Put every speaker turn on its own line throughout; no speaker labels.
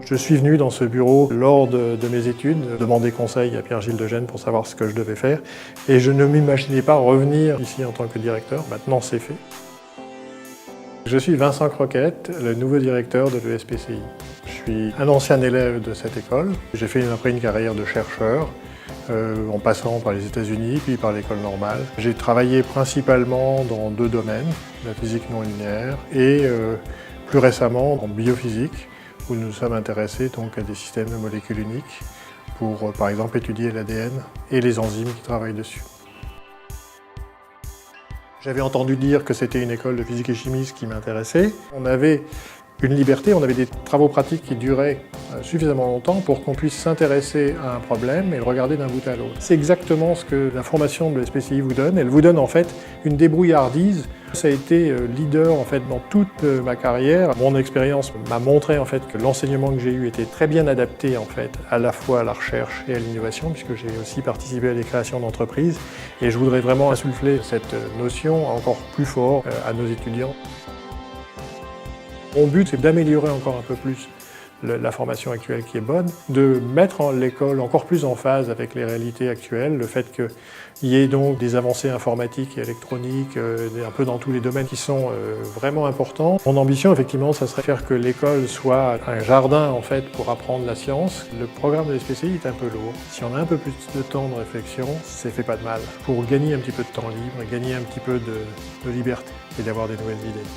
Je suis venu dans ce bureau lors de mes études, demander conseil à Pierre-Gilles Degène pour savoir ce que je devais faire. Et je ne m'imaginais pas revenir ici en tant que directeur. Maintenant, c'est fait. Je suis Vincent Croquette, le nouveau directeur de l'ESPCI. Je suis un ancien élève de cette école. J'ai fait après une carrière de chercheur, en passant par les États-Unis, puis par l'école normale. J'ai travaillé principalement dans deux domaines, la physique non linéaire et plus récemment en biophysique, où nous nous sommes intéressés donc, à des systèmes de molécules uniques pour, par exemple, étudier l'ADN et les enzymes qui travaillent dessus. J'avais entendu dire que c'était une école de physique et chimie qui m'intéressait. On avait une liberté, on avait des travaux pratiques qui duraient suffisamment longtemps pour qu'on puisse s'intéresser à un problème et le regarder d'un bout à l'autre. C'est exactement ce que la formation de l'ESPCI vous donne. Elle vous donne en fait une débrouillardise. Ça a été leader en fait dans toute ma carrière. Mon expérience m'a montré en fait que l'enseignement que j'ai eu était très bien adapté en fait à la fois à la recherche et à l'innovation, puisque j'ai aussi participé à des créations d'entreprises. Et je voudrais vraiment insuffler cette notion encore plus fort à nos étudiants. Mon but, c'est d'améliorer encore un peu plus la formation actuelle qui est bonne, de mettre l'école encore plus en phase avec les réalités actuelles, le fait qu'il y ait donc des avancées informatiques et électroniques, un peu dans tous les domaines qui sont vraiment importants. Mon ambition, effectivement, ça serait faire que l'école soit un jardin, en fait, pour apprendre la science. Le programme de l'ESPCI est un peu lourd. Si on a un peu plus de temps de réflexion, ça fait pas de mal. Pour gagner un petit peu de temps libre, gagner un petit peu de liberté et d'avoir des nouvelles idées.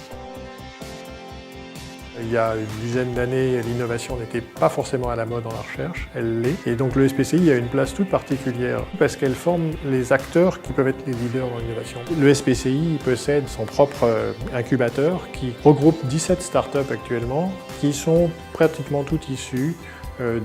Il y a une dizaine d'années, l'innovation n'était pas forcément à la mode dans la recherche, elle l'est. Et donc l'ESPCI a une place toute particulière parce qu'elle forme les acteurs qui peuvent être les leaders dans l'innovation. L'ESPCI possède son propre incubateur qui regroupe 17 startups actuellement qui sont pratiquement toutes issues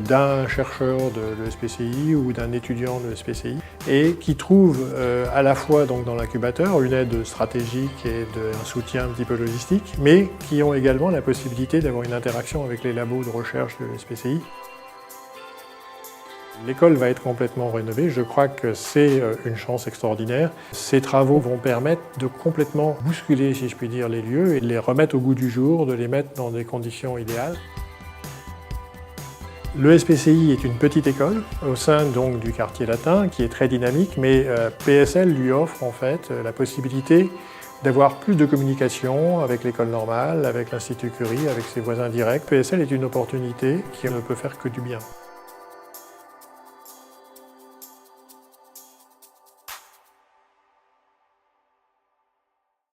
d'un chercheur de l'ESPCI ou d'un étudiant de l'ESPCI et qui trouve à la fois donc, dans l'incubateur une aide stratégique et un soutien un petit peu logistique, mais qui ont également la possibilité d'avoir une interaction avec les labos de recherche de l'ESPCI. L'école va être complètement rénovée, je crois que c'est une chance extraordinaire. Ces travaux vont permettre de complètement bousculer, si je puis dire, les lieux et de les remettre au goût du jour, de les mettre dans des conditions idéales. L'ESPCI est une petite école au sein donc, du quartier latin qui est très dynamique, mais PSL lui offre en fait la possibilité d'avoir plus de communication avec l'école normale, avec l'Institut Curie, avec ses voisins directs. PSL est une opportunité qui ne peut faire que du bien.